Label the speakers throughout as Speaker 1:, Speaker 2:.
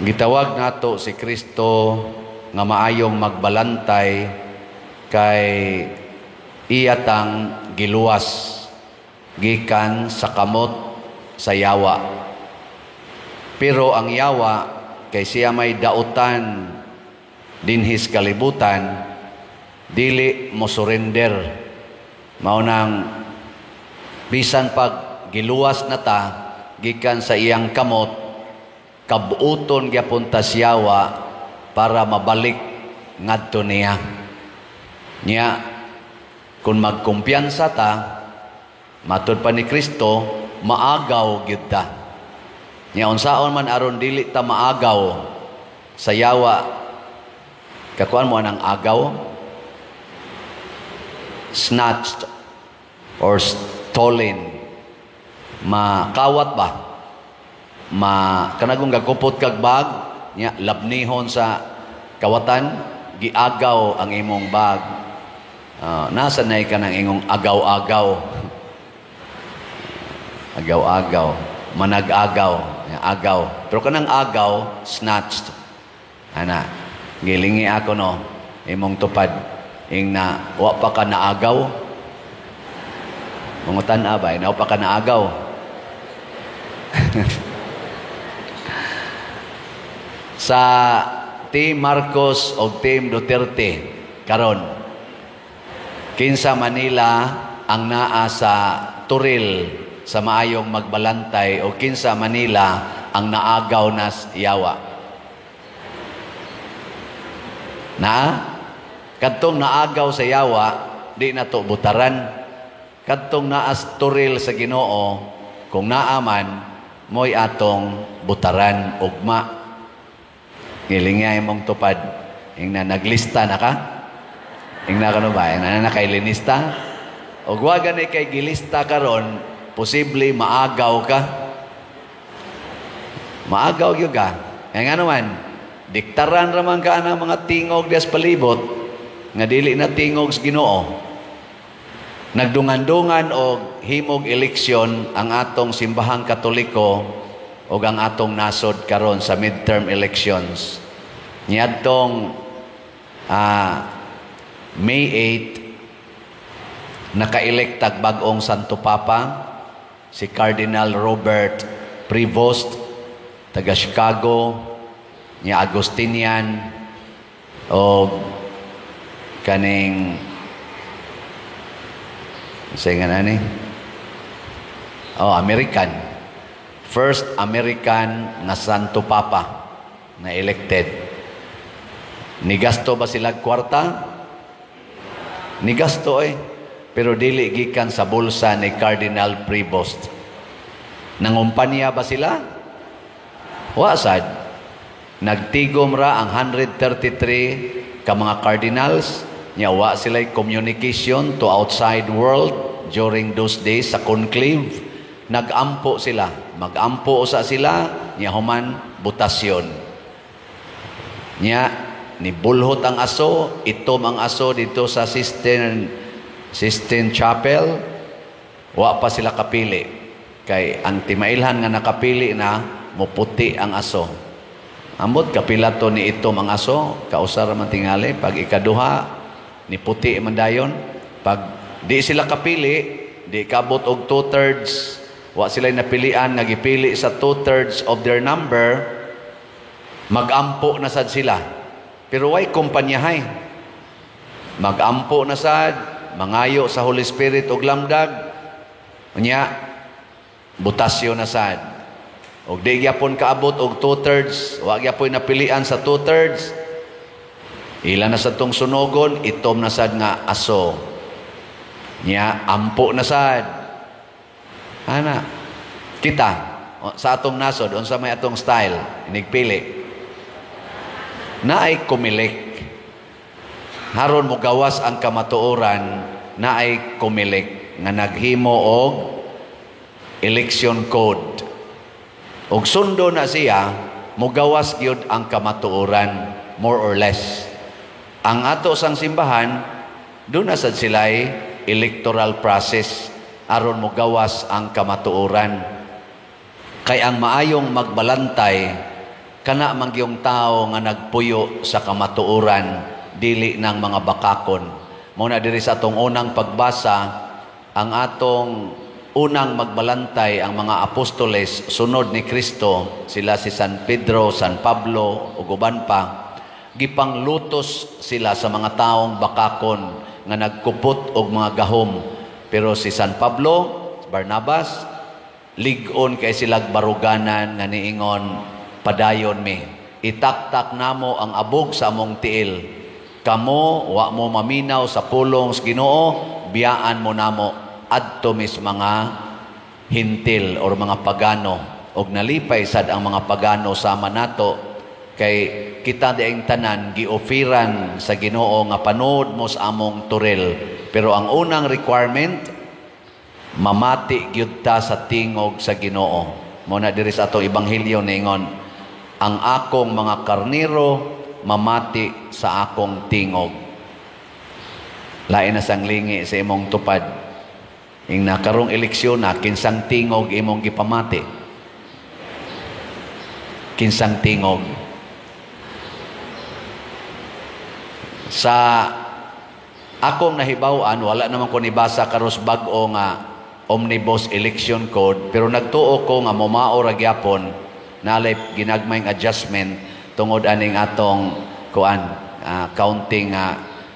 Speaker 1: Gitawag nato si Kristo nga maayong magbalantay kay iyatang giluwas gikan sa kamot sa yawa. Pero ang yawa kay siya may dautan dinhis kalibutan, dili mo surrender. Maunang bisan pag giluwas na ta gikan sa iyang kamot, kabuuton gyapon ta siyawa para mabalik ngadto niya. Nya kung magkumpiyansa ta, matud pa ni Kristo, maagaw gyud ta. Nya unsaon man aron dili ta maagaw sa yawa, kakuan mo nang agaw, snatched or stolen, makawat ba, kanagong gagkupot kag bag nya labnihon sa kawatan, giagaw ang imong bag. Nasa na ka ng ingong agaw-agaw, agaw-agaw, manag-agaw, agaw, pero kanang agaw snatched. Ana gilingi ako no imong tupad ing na wa pa ka naagaw, mangutan abay na wa pa ka naagaw. Sa Team Marcos o Team Duterte karon, kinsa Manila ang naa sa turil sa maayong magbalantay o kinsa Manila ang naagaw na yawa? Na kadtong naagaw sa yawa, di na to butaran. Kadtong naas turil sa Ginoo, kung naaman mo'y atong butaran ugma. Ngilingay mong tupad, ing na naglista na ka? Ing na ka ba? Ing na nakailinista? O gwagan kay gilista karon, posible maagaw ka. Maagaw yun ka. Kaya nga naman, diktaran raman ka ng mga tingog des palibot, nga dili na tingog sa Ginoo. Nagdungan-dungan o himog eleksyon ang atong simbahang Katoliko o ang atong nasod karon sa midterm elections. Niadtong May 8, naka-elektag bagong Santo Papa, si Cardinal Robert Prevost, taga Chicago, niya Agustinian, o kaning American. First American na Santo Papa na elected. Nigasto ba sila kwarta? Nigasto pero dili gikan sa bulsa ni Cardinal Prevost. Nangumpanya ba sila? Wasad. Nagtigom ra ang 133 ka mga cardinals, nya wa sila communication to outside world during those days sa conclave. Nagampo sila, magampo sa sila, nya human butasyon. Nya nibulhot ang aso, itom ang aso dito sa Sistine Chapel, wa pa sila kapili. Kay ang timailhan nga nakapili na, muputi ang aso. Ambot kapila to ni itom ang aso, kausar man tingali, pag ikaduha, ni puti man dayon. Pag di sila kapili, di kabot og 2/3, wa sila napilian, nagipili sa 2/3 of their number, magampo na sad sila. Pero way kumpanyahay. Magampo na sad, mangayo sa Holy Spirit og lamdag, nya butasyon na sad. Og di gyapon kaabot og 2/3, wa gyapon napilian sa 2/3. Ila na sa tong sunogon, itom na sad nga aso. Nya ampo na sad. Ana, kita sa atong nasod, unsa may atong style, inigpili. Naay kumilik. Haron mo gawas ang kamatuoran, naay kumilik nga naghimo og election code. Og sundo na siya, mugawas gyud ang kamatuoran, more or less. Ang ato sang simbahan, doon na sad sila'y electoral process aron mugawas ang kamatuoran. Kay ang maayong magbalantay kana man gyung tao nga nagpuyo sa kamatuoran dili ng mga bakakon. Muna diri sa atong unang pagbasa, ang atong unang magbalantay ang mga apostoles sunod ni Kristo, sila si San Pedro, San Pablo ug uban pa, gipanglutos sila sa mga taong bakakon nga nagkupot og mga gahom. Pero si San Pablo, Barnabas, lig-on kay silag baruganan nga niingon, padayon mi, itaktak namo ang abog sa among tiil. Kamo wa mo maminaw sa pulong sa Ginoo, biyaan mo namo adto mis mga hintil or mga pagano, og nalipay sad ang mga pagano sama nato, kay kita diayng tanan giofiran sa Ginoo nga panood mo sa among turil. Pero ang unang requirement, mamati gyud ta sa tingog sa Ginoo. Muna diri sa atong ebanghelyo niingon, ang akong mga karnero mamati sa akong tingog. Lain na sang lingi sa imong tupad. Ing nakarong eleksyon na, kinsang tingog imong gipamati? Kinsang tingog? Sa akong nahibaw-an, wala naman ko nibasa karos bag-o nga omnibus election code, pero nagtuo ko nga mumao ra gyapon nalay ginagmayng adjustment tungod aning atong counting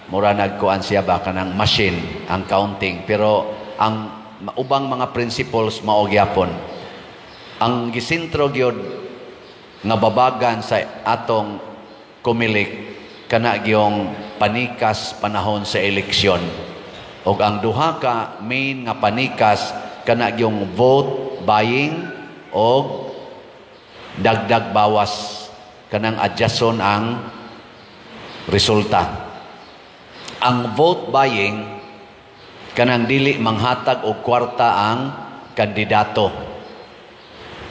Speaker 1: mura nagkuan siya ba kanang machine ang counting, pero ang ubang mga principles mao gyapon. Ang gisintro gyud nga babagan sa atong kumilik kana gyung panikas panahon sa eleksyon. Og ang duha ka main nga panikas kana gyung vote buying og dagdag bawas kanang adjuston ang resulta. Ang vote buying kanang dili manghatag og kwarta ang kandidato.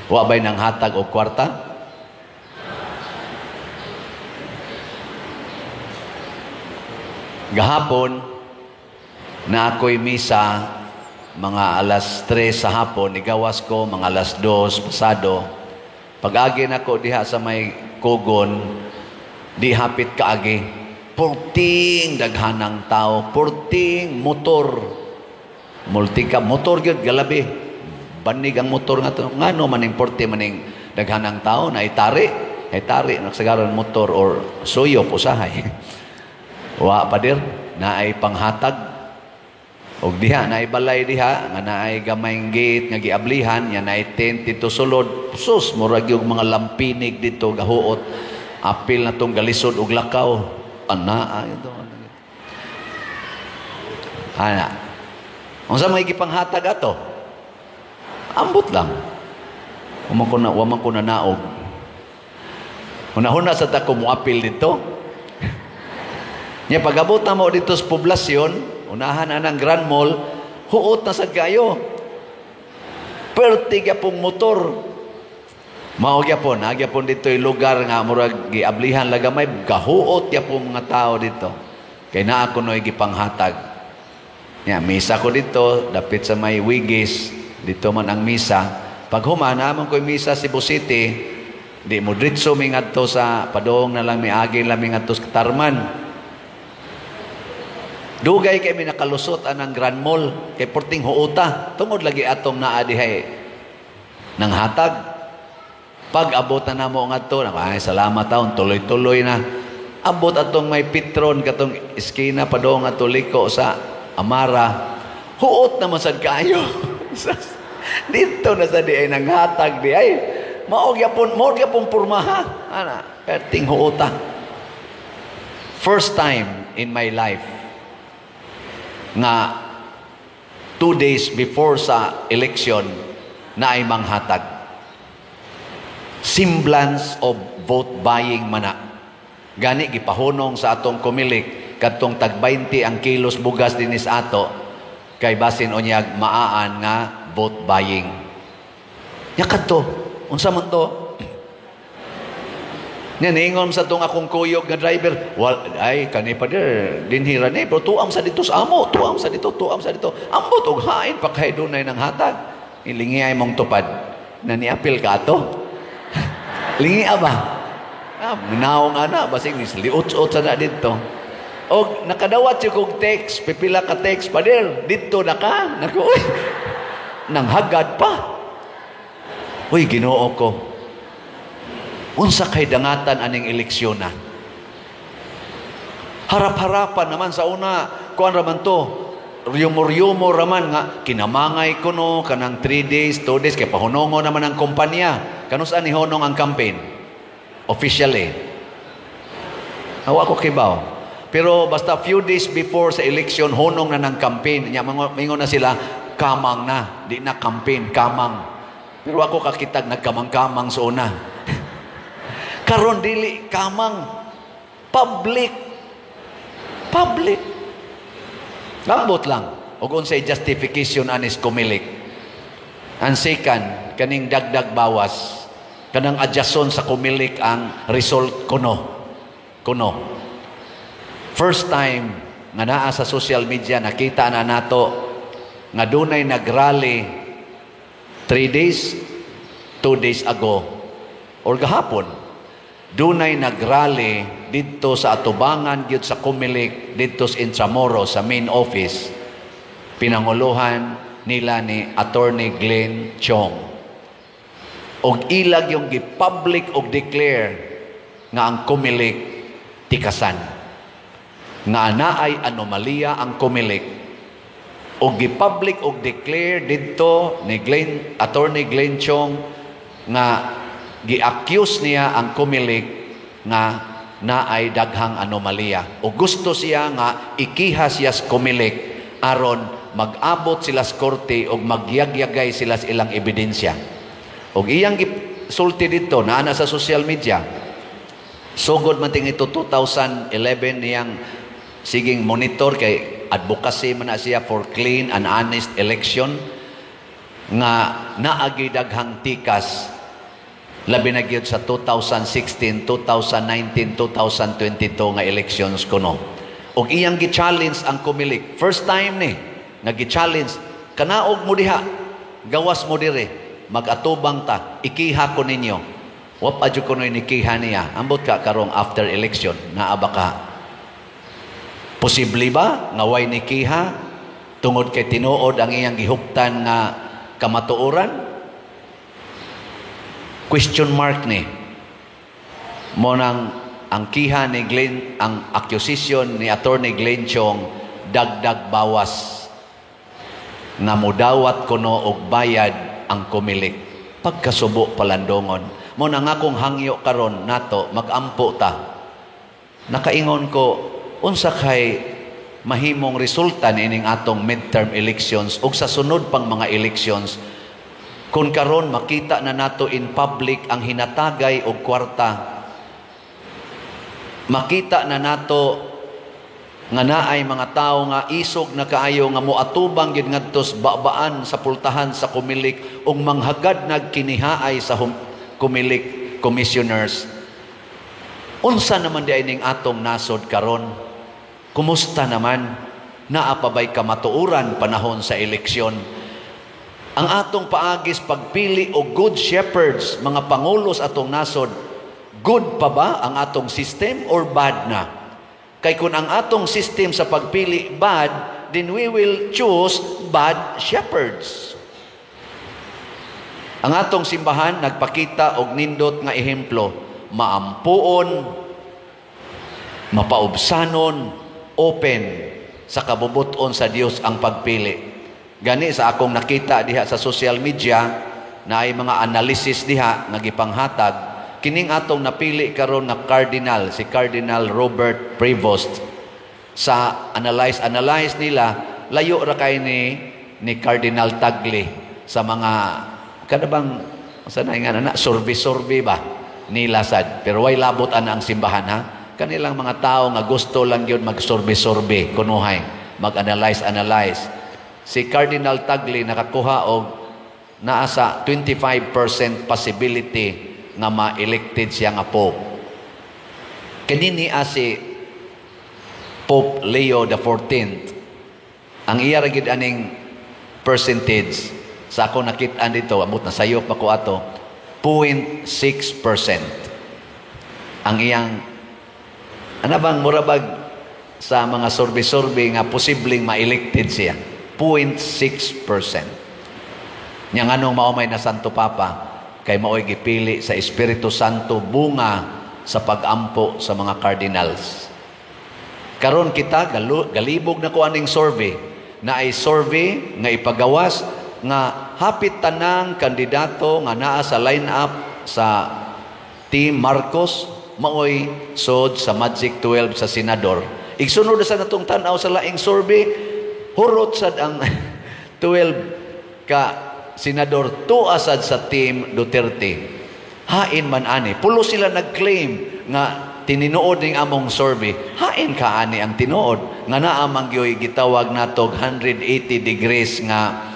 Speaker 1: Wa bay nang hatag og kwarta? Gahapon na ako'y misa mga alas 3 sa hapon, igawas ko mga alas 2 pasado. Pag-agi na ko diha sa may kugon, di hapit kaagi. Purting daghanang tao, purting motor. Multika motor gyud galabi. Banig ang motor nga to. Ngano maning porte maning daghanang tao na itari, nagsagaran motor or suyo usahay. Wa padir na ay panghatag. Og diha na balay diha nga naay gamayng gate nga giablihan, yan ay tent dito sulod. Sus murag yung mga lampinig dito gahuot. Apil na tong galisod og lakaw. Ana ito. Ana. Unsa may gipanghatag ato? Ambot lang. Wa man ko na naog. Una-una sa ta ko moapil dito. Nya pag-abot na mo dito sa poblasyon, unahan na ng Grand Mall, huot na sad kayo. Perti gyapong motor. Mao gyapon dito yung lugar nga murag giablihan lagamay, gahuot gyapon mga tao dito. Kay naa ko noy gipanghatag. Nya misa ko dito, dapit sa may Wigis, dito man ang misa. Pag human amon ko misa Cebu City, di mo diretso mi ngadto sa padong na lang miagi lang mi ngadto sa Tarman. Dugay kay mi nakalusot anang Grand Mall kay porting huota tungod lagi atong naa dihay nang hatag. Pag abot na namo ngadto, ay salamat taon tuloy-tuloy na. Abot atong may Petron katong iskina padong ato liko sa Amara. Huot naman sad kayo. Dito na sa di ay nanghatag di ay mao gyapon pormaha. Ana, perting huota. First time in my life nga 2 days before sa election na ay manghatag. Semblance of vote buying mana. Gani gipahunong sa atong kumilik kadtong tag 20 ang kilos bugas dinis ato kay basin unyag maaan nga vote buying. Nya kadto unsa man to? Ningon sa tong akong kuyog nga driver, ay kani pa der dinhira ni pero tuam sa dito sa amo, tuam sa dito. Ambot og hain pa kay dunay nang hatag. Ilingi ay mong tupad na niapil ka ato. Lingi ba? Naong ana, basig liot-ot sa na dito. O nakadawat siya kong text, pipila ka text, Pader, dito na ka. Naku, uy, nanghagad pa. Uy, Ginoo ko. Unsa kay dangatan aning eleksyon na? Harap-harapan naman sa una, kuan raman to, ryumor-ryumor raman nga, kinamangay ko no, kanang 3 days, 2 days, kaya pahunongo naman ang kumpanya. Kanusaan ni Honong ang campaign? Officially. Hawa ko kibaw. Pero basta few days before sa election, honong na ng campaign. Mingon na sila, kamang na. Di na campaign, kamang. Pero ako kakitag nagkamang-kamang sa una. Karon dili, kamang. Public. Lambot lang. O kung say justification anis kumilik. Ang second, kaning dagdag bawas. Kanang adjason sa kumilik ang result kuno. First time nga naa sa social media, nakita na nato nga dunay nagrally 3 days, 2 days ago, or gahapon, dunay nagrally dito sa atubangan gyud sa Kumilik, dito sa Intramuros, sa main office, pinanguluhan nila ni Attorney Glenn Chong. Og ilag yung gi-public og declare nga ang Kumilik tikasan. Nga naay anomalya ang Kumilik. Og gi-public og declare dito ni Attorney Glenn Chong nga gi-accuse niya ang Kumilik nga naay daghang anomalya. O gusto siya nga ikihas siya sa Kumilik aron mag-abot sila sa korte og magyagyagay sila sa ilang ebidensya. Og iyang gisulti dito na sa social media. Sugod man ting ito 2011 niyang siging monitor kay advocacy man na siya for clean and honest election nga naagi daghang tikas labi na gyud sa 2016, 2019, 2022 nga elections kuno. Og iyang gi-challenge ang Kumilik. First time ni nga gi-challenge, kanaog mo diha, gawas mo dire, mag-atubang ta, ikiha ko ninyo. Wap adyo ko no inikiha niya. Ambot ka karong after election, naaba ka. Posible ba nga way nikiha tungod kay tinuod ang iyang gihuptan nga kamatuoran? Question mark ni. Mo nang ang kiha ni Glenn, ang accusation ni Attorney Glenn Chong, dagdag bawas nga mudawat kuno og bayad ang Kumilik. Pagkasubo palandongon. Mo nang akong hangyo karon nato magampo ta. Nakaingon ko unsa kay mahimong resulta nining atong midterm elections ug sa sunod pang mga elections kung karon makita na nato in public ang hinatagay og kwarta, makita na nato nga naay mga tao nga isog na kaayo nga moatubang gyud ngadtos babaan sa pultahan sa Kumilik ug manghagad nagkinihaay sa Kumilik commissioners. Unsa naman di ning atong nasod karon? Kumusta naman? Naapabay kamatuuran panahon sa eleksyon? Ang atong paagis pagpili o good shepherds, mga pangulos atong nasod, good pa ba ang atong system or bad na? Kay kung ang atong system sa pagpili bad, then we will choose bad shepherds. Ang atong simbahan nagpakita og nindot nga ehemplo, maampuon, mapaubsanon, open sa kabubuton sa Dios ang pagpili. Gani sa akong nakita diha sa social media na ay mga analysis diha nga gipanghatag kining atong napili karon nga cardinal, si Cardinal Robert Prevost. Sa analyze nila layo ra kay ni Cardinal Tagle sa mga kanabang sanay nga na survey ba nila sad, pero way labot ana ang simbahan ha. Kanilang mga tao nga gusto lang yun mag-survey kunuhay, mag-analyze. Si Cardinal Tagle nakakuha og naa sa 25% possibility nga ma-elected siya nga Pope. Kanini si Pope Leo XIV, ang iya ra gid aning percentage sa ako nakit-an dito, amot na sayop ako ato, 0.6%. ang iyang ano bang murabag sa mga survey nga posibleng ma-elected siya. 0.6%. Yang anong maumay na Santo Papa kay mao'y gipili sa Espiritu Santo bunga sa pag-ampo sa mga cardinals. Karon kita galibog na ko aning survey na ay survey nga ipagawas nga hapit tanang kandidato nga naa sa line-up sa Team Marcos maoy sod sa Magic 12 sa senador. Igsunod sa natong tan-aw sa laing survey, hurot sad ang 12 ka senador tuasad sa Team Duterte. Hain man ani. Pulo sila nag-claim nga tininuod ning among survey. Hain ka ani ang tinuod nga naa man gyoy gitawag natog 180 degrees nga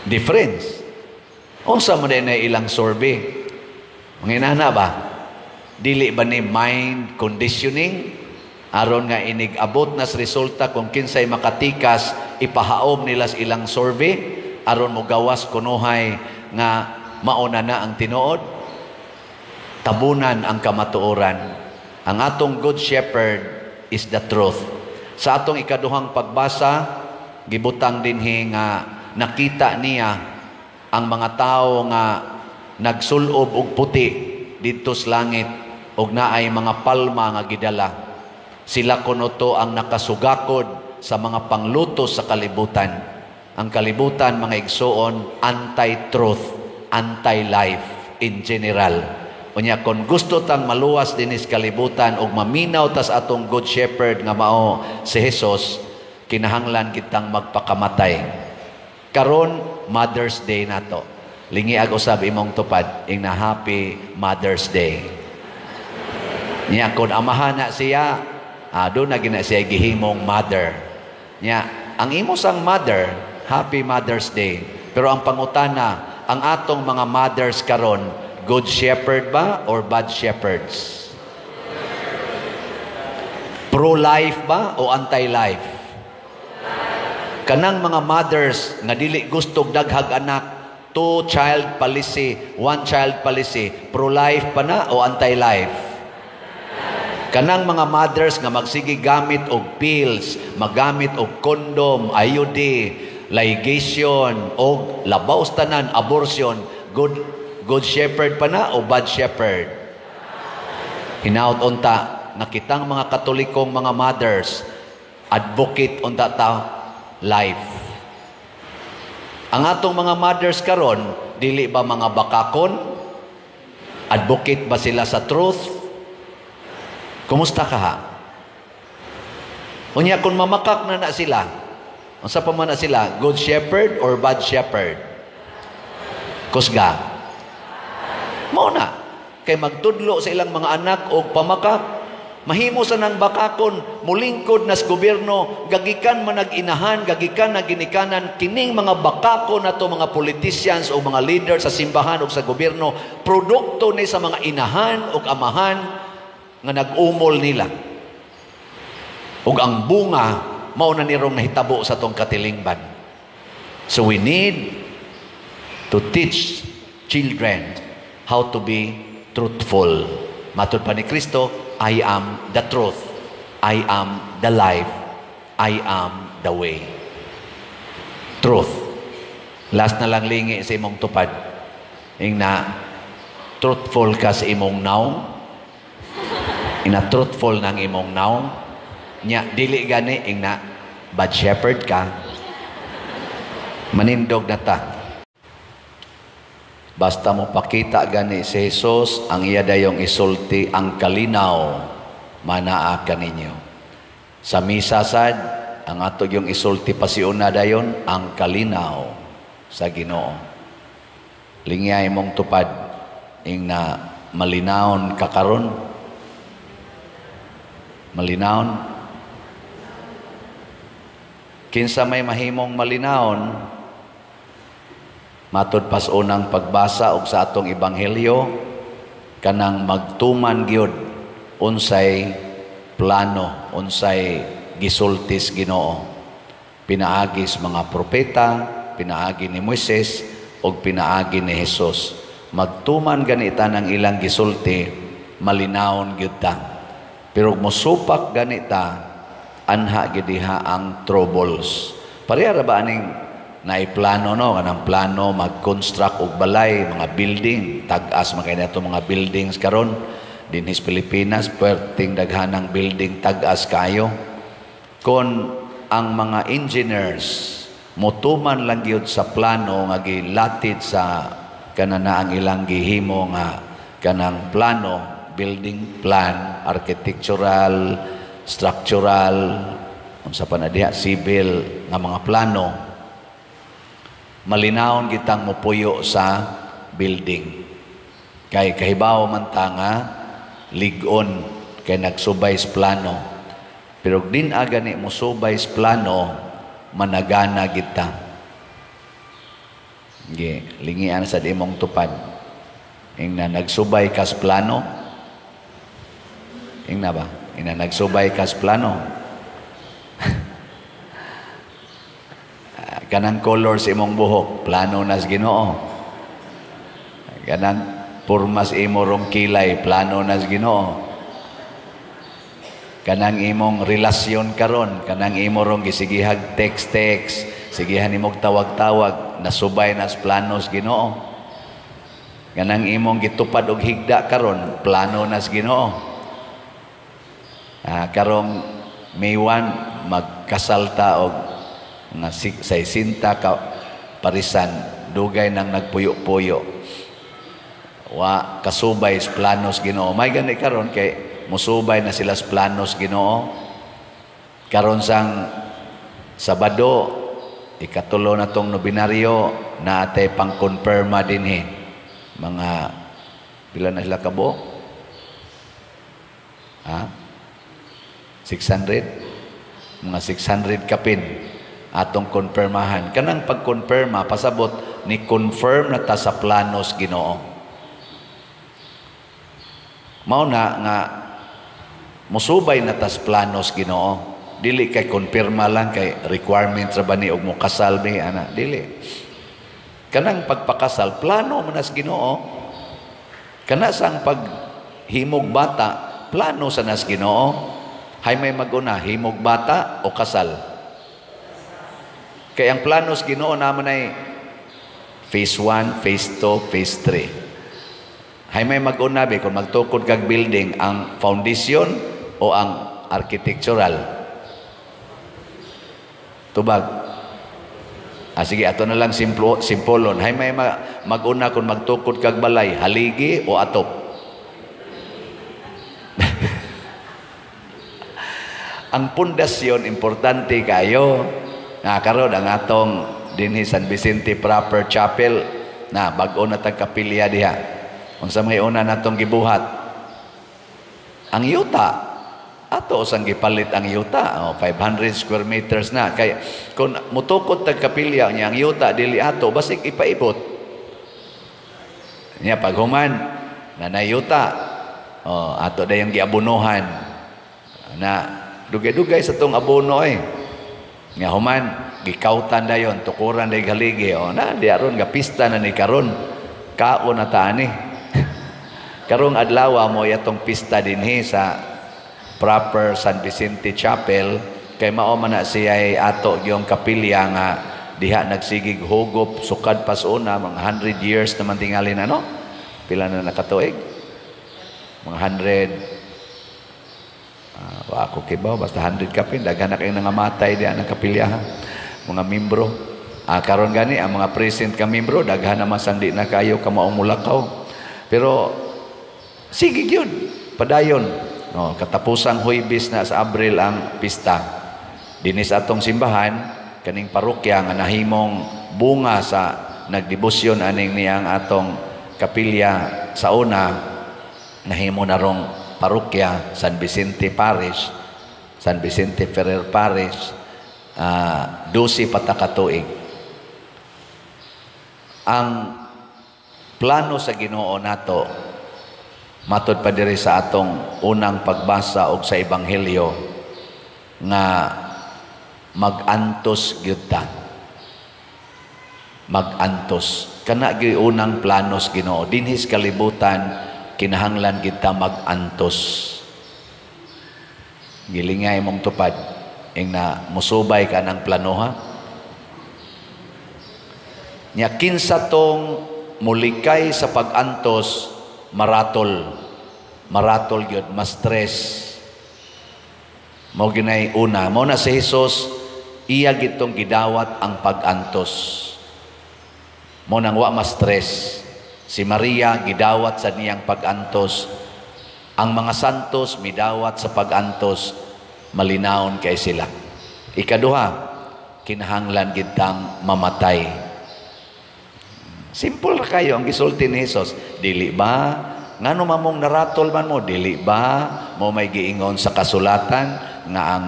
Speaker 1: difference. Unsa man na ilang survey? Manginana ba? Dili ba ni mind conditioning? Aron nga inig-abot na sa resulta kung kinsay makatikas, ipahaom nila sa ilang survey, aron mo gawas kunuhay nga mauna na ang tinuod. Tabunan ang kamatuoran. Ang atong good shepherd is the truth. Sa atong ikaduhang pagbasa, gibutang dinhi nga nakita niya ang mga tao nga nagsulob og puti didto sa langit og naay mga palma nga gidala. Sila kuno to ang nakasugakod sa mga pangluto sa kalibutan. Ang kalibutan, mga igsoon, anti-truth, anti-life in general. Unya kung gusto tang maluwas dinis kalibutan og maminaw tas atong good shepherd nga mao si Jesus, kinahanglan kitang magpakamatay. Karon Mother's Day nato. Lingi ag usab imong tupad ing na Happy Mother's Day. Nya kun amahan na siya, doon na gina siya gihimong mother. Nya ang imo sang mother, Happy Mother's Day. Pero ang pangutana, ang atong mga mothers karon, good shepherd ba or bad shepherds? Pro-life ba o anti-life? Kanang mga mothers nga dili gustog daghag anak, 2-child policy, 1-child policy, pro-life pa na o anti-life? Kanang mga mothers nga magsige gamit og pills, magamit og condom, IUD, ligation, og labaw tanan, abortion, good shepherd pa na o bad shepherd? Hinaut unta, nakitang mga katolikong mga mothers, advocate unta ta life. Ang atong mga mothers karon, dili ba mga bakakon? Advocate ba sila sa truth? Kumusta ka ha? Unya kung mamakak na sila, unsa pa man na sila, good shepherd or bad shepherd? Kusga. Mao na. Kay magtudlo sa ilang mga anak o pamakak, mahimo sa nang bakakon, mulingkod na sa gobyerno, gagikan man nag-inahan, gagikan na ginikanan, kining mga bakakon na to, mga politicians o mga leaders sa simbahan o sa gobyerno, produkto ni sa mga inahan o amahan, nga nag-umol nila. Ug ang bunga mao na nirong nahitabo sa tong katilingban. So we need to teach children how to be truthful. Matud pa ni Kristo, I am the truth. I am the life. I am the way. Truth. Last na lang lingi sa imong tupad. Ing na truthful ka sa imong naong. Ina truthful ng imong naong. Nya dili gani ing na bad shepherd ka. Manindog na ta. Basta mo pakita gani si Jesus, ang iya dayong isulti ang kalinaw manaa kaninyo. Sa misa sad, ang ato yung isulti pasiuna dayon ang kalinaw sa Ginoo. Lingya imong tupad ing na malinawon kakaron. Malinawon. Kinsa may mahimong malinawon, matud pas unang pagbasa og sa atong ebanghelyo, kanang magtuman gyud unsay plano, unsay gisultis Ginoo. Pinaagis mga propeta, pinaagi ni Moises, og pinaagi ni Jesus. Magtuman ganita ng ilang gisulti malinawon gyud ta. Pero mosupak ganita anha gid diha ang troubles. Pareha ra ba aning naiplano no kanang plano mag-construct og balay, mga building, tag-as man kay nato mga buildings karon dinhis Pilipinas, perting daghanang building tag-as kayo. Kon ang mga engineers motuman lang gyud sa plano nga gilatid sa kanana ang ilang gihimo nga kanang plano, building plan, architectural, structural, unsa pa na diha, civil nga mga plano, malinawon gitang mopuyo sa building. Kay kahibaw man ta nga lig-on kay nagsubay sa plano. Pero din aga ni musubay sa plano, managana kita. Lingian sa imong tupad. Ingna nagsubay ka sa plano. Ingna ba? Ingna nagsubay ka sa plano. Kanang color sa imong buhok, plano nas Ginoo. Kanang purmas imo rong kilay, plano nas Ginoo. Kanang imong relasyon karon, kanang imo rong gisigihag text, sigihan imong tawag-tawag, nasubay nas planos Ginoo. Kanang imong gitupad og higda karon, plano nas Ginoo. Karong May 1 magkasal ta og nga 60 ka parisan, dugay nang nagpuyo-puyo. Wa kasubay sa planos Ginoo. May gani karon kay musubay na sila sa planos Ginoo. Karon sang Sabado, ikatulo na tong nobinaryo, na atay pang-confirma dinhi. Mga pila na sila kabo? 600? Mga 600 kapin atong konfirmahan. Kanang pag-confirma, pasabot ni confirm na ta sa planos Ginoo. Mao na nga musubay na tas planos Ginoo. Dili kay konfirma lang kay requirement ra ba ni og mo kasal ni ana, dili. Kanang pagpakasal plano man nas Ginoo. Kana sang paghimog bata, plano sa nas Ginoo. Hay may maguna, himog bata o kasal. Kay ang planos Ginoo naman ay phase 1, phase 2, phase 3. Hay may mag-una be kung magtukod kag building, ang foundation o ang architectural. Tubag. Sige, ato na lang simpolon. Hay may mag-una kung magtukod kag balay, haligi o atop. Ang pundasyon importante kayo. Karon ang atong dinhi San Vicente Proper Chapel na bag-o na tag kapilya diha. Unsa may una natong gibuhat? Ang yuta. Ato sang gipalit ang yuta. 500 square meters na. Kay kung mutukod tag kapilya niya ang yuta dili ato basig ipaibot. Nya paghuman na yuta. Ato dayong giabunuhan. Na dugay-dugay sa tong abono nga human gikautan dayon tukuran day galigi na di aron nga pista na ni karon kaon na taani. Karong adlaw mo yatong pista dinhi sa Proper San Vicente Chapel kay mao man na siya ato gyung kapilya nga diha nagsigig hugop sukad pas una mga 100 years naman tingali na no. Pila na nakatuig? Mga 100 ako kibaw, basta 100 kapin, daghan na kayo nangamatay diyan ng kapilyahan, mga membro. Karon gani, ang mga present ka membro, daghan naman sandi na kayo kamaong mulakaw. Pero, sige yun, padayon. Katapusang Huwebes na sa Abril ang pista. Dinis atong simbahan, kaning parokya nga nahimong bunga sa nagdebosyon aning niyang atong kapilya sa una, nahimo na rong parokya San Vicente Parish, San Vicente Ferrer Parish, 12 patakatuig. Ang plano sa Ginoo nato matud pa diri sa atong unang pagbasa og sa ebanghelyo nga mag-antos gyud ta. Mag-antos kana gyud unang planos Ginoo dinhi sa kalibutan kinahanglan kita mag-antos. Gilingay mong tupad, ing na musubay ka ng planoha. Nya kinsa tong mulikay sa pag-antos, maratol gyud, ma-stress. Mao ginay una, mao na si Hesus, iya gitong gidawat ang pag-antos. Mao nang wa ma-stress. Si Maria gidawat sa niyang pag-antos. Ang mga santos midawat sa pag-antos, malinawon kay sila. Ikaduha, kinahanglan gitang mamatay. Simple ra kayo ang gisulti ni Hesus. Dili ba ngano mamong naratol man mo, dili ba mo may giingon sa kasulatan nga ang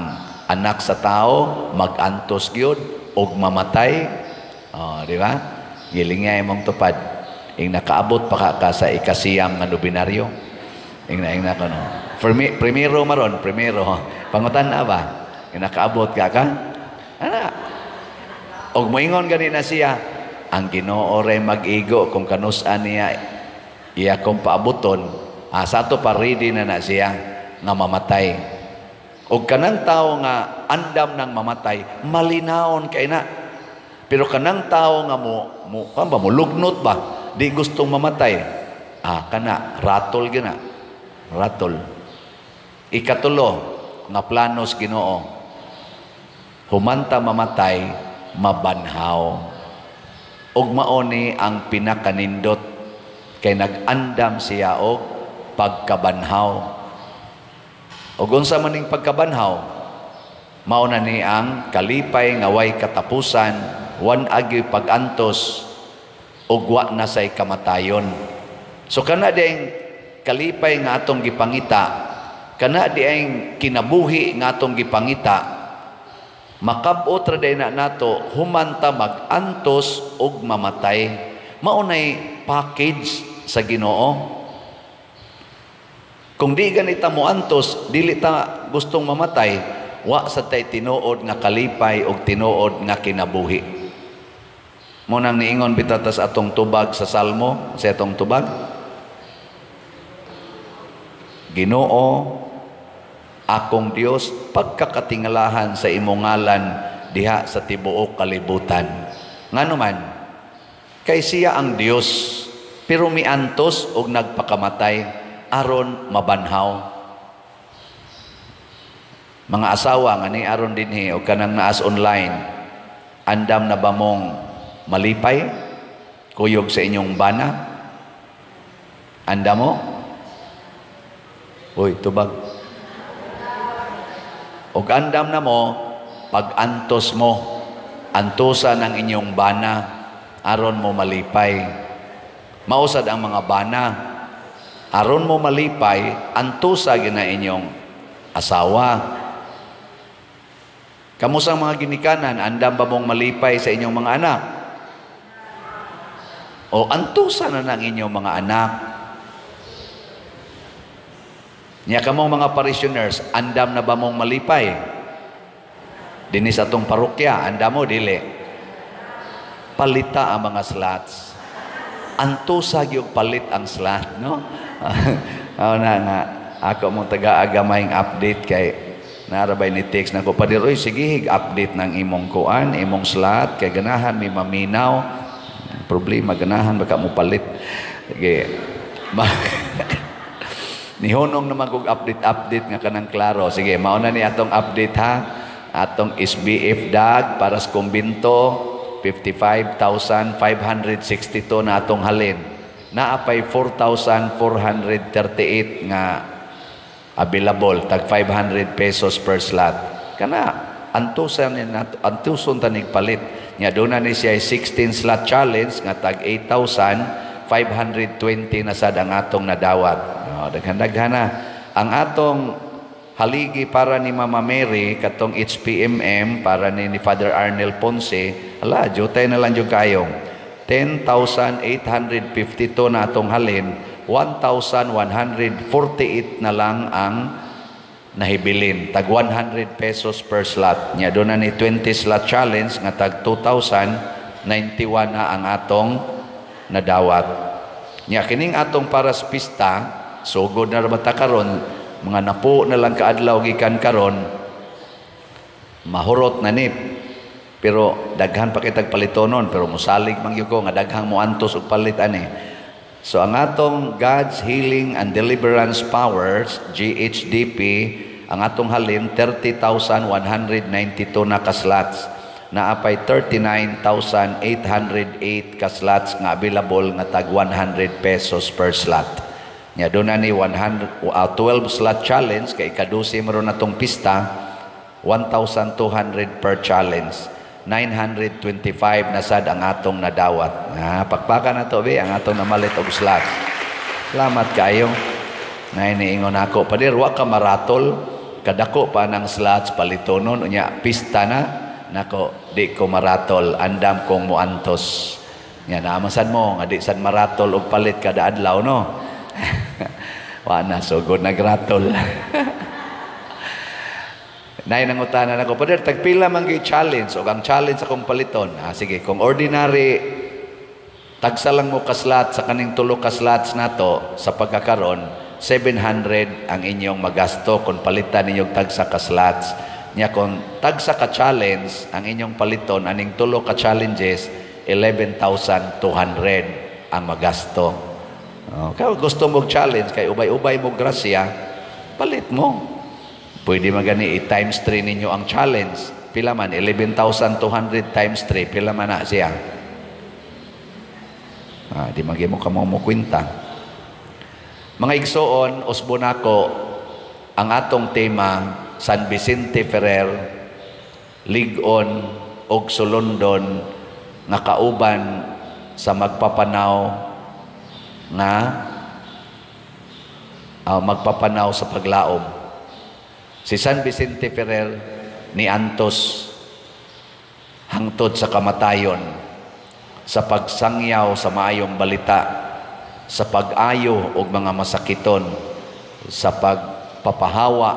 Speaker 1: anak sa tao mag-antos gyud og mamatay? Oh, di ba? Gilingay mong tupad. Ing nakaabot pa ka sa ikasiyam nga nobinaryo. Ing na kono. Primero maron, pangutan na ba? Ing nakaabot ka? Ana. Og moingon gani na siya, ang Ginoo ray mag-igo kung kanus-an niya iya kong paabuton, sa to pa ready na siya nga mamatay. Og kanang tao nga andam nang mamatay, malinawon kay na. Pero kanang tao nga mo lugnot ba, di gustong mamatay, kana ratol gina. Ratol. Ikatulo nga planos Ginoo, humanta mamatay, mabanhaw. Og maoni ang pinakanindot, kay nag-andam siya og pagkabanhaw. Og unsa man ning pagkabanhaw, mao na ni ang kalipay nga way katapusan, wan agi pag-antos og wa na say kamatayon. So kana diayng kalipay nga atong gipangita, kana diayng kinabuhi nga atong gipangita, makab-ot ra day na nato humanta mag-antos og mamatay. Mao nay package sa Ginoo. Kung di ganita mo antos, dili ta gustong mamatay, wa sa tay tinuod nga kalipay og tinuod nga kinabuhi. Mo nang niingon bitatas atong tubag sa Salmo, sa atong tubag, Ginoo, akong Dios, pagkakatingalahan sa imong ngalan diha sa tibuok kalibutan. Ngano man, kay siya ang Dios, pero miantos og nagpakamatay aron mabanhaw. Mga asawa nga ni aron dinhi og kanang naas online, andam na ba mong malipay kuyog sa inyong bana? Andam mo? Uy, tubag. Og andam na mo pag-antos mo, antusa ng inyong bana aron mo malipay. Mausad ang mga bana, aron mo malipay, antusa gina inyong asawa. Kamusang mga ginikanan, andam ba mong malipay sa inyong mga anak? O antusa na ng inyong mga anak? Niya kamong mga parishioners, andam na ba mong malipay? Dinis atong parokya, andam mo, dili. Palita ang mga slots. Antusa yung palit ang slot, no? Ako mong taga-agamayng update kay narabay ni text na ko, Padiroy, sige, update ng imong kuan, imong slot, kay ganahan may maminaw. Problema, ganahan, baka mo palit. Sige. Nihunong naman kong update nga kanang klaro. Sige, mauna ni atong update ha. Atong SBF DAG para sa kumbinto, 55,562 na atong halin. Naapay 4,438 nga available, tag 500 pesos per slot. Kana antuson tanig palit. Nya doon na ni siya 16 slot challenge nga tag 8,520 na sad ang atong nadawat. Daghan-daghan na. Ang atong haligi para ni Mama Mary katong HPMM para ni Father Arnel Ponce, ala, jutay na lang yung kayong 10,852 na atong halin, 1,148 na lang ang nahibilin, tag 100 pesos per slot. Nya doon na ni 20 slot challenge nga tag 2,091 na ang atong nadawat. Nya kining atong para sa pista sugod na rabata karon, mga napo na lang kaadlaw gikan karon, mahurot na nip. Pero daghan pa kitag palitonon, pero musalig man gyud ko nga daghang moantos og palit ani. So ang atong God's Healing and Deliverance Powers, GHDP, ang atong halin 30,192 na ka-slots. Naapay 39,808 ka-slots nga available nga tag 100 pesos per slot. Nya doon na ni 12 slot challenge kay ikadusi maron natong pista, 1,200 per challenge. 925 na sad ang atong nadawat. Pakpakan na to be ang atong namalit og slot. Salamat kayo. Na iniingon ako, padir wa ka maratol, kadako pa ng slots palitonon unya pista na. Nako, di ko maratol, andam kong muantos. Nga naamasan mo, nga di sad maratol og palit kada adlaw no. Wa na sugod nagratol. Nay nangutanan ako, pader tagpila man gyud challenge o ang challenge akong paliton. Sige, kung ordinary tagsa lang mo ka slot sa kaning tulo ka slots nato sa pagkakaron, 700 ang inyong magasto kung palitan ninyong tagsa ka slots. Nya kung tagsa ka challenge ang inyong paliton aning tulo ka challenges, 11,200 ang magasto. Kaya gusto mo challenge kay ubay-ubay mo grasya, palit mo. Pwede magani i-times 3 ninyo ang challenge. Pila man? 11,200 times 3. Pila man na siya? Di magi mo ka mo kwenta. Mga igsoon, usbon ako ang atong tema, San Vicente Ferrer, Ligon, og Sulondon, nga kauban sa magpapanaw nga magpapanaw sa paglaom. Si San Vicente Ferrer ni Antos hangtod sa kamatayon, sa pagsangyaw sa maayong balita, sa pag-ayo og mga masakiton, sa pagpapahawa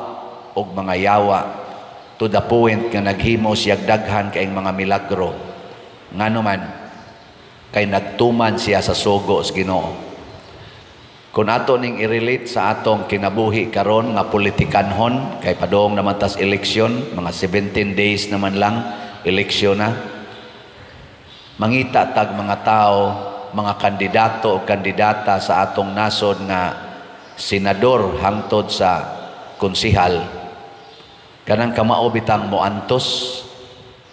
Speaker 1: og mga yawa, to the point nga naghimo siya daghan kay mga milagro. Nganuman kay nagtuman siya sa sugo sa Ginoo. Kung ato ning i-relate sa atong kinabuhi karon nga politikanhon, kay padong naman tas eleksyon, mga 17 days naman lang, eleksyon na. Mangita tag mga tao, mga kandidato o kandidata sa atong nasod nga senador hangtod sa konsihal. Kanang kamao bitang moantos,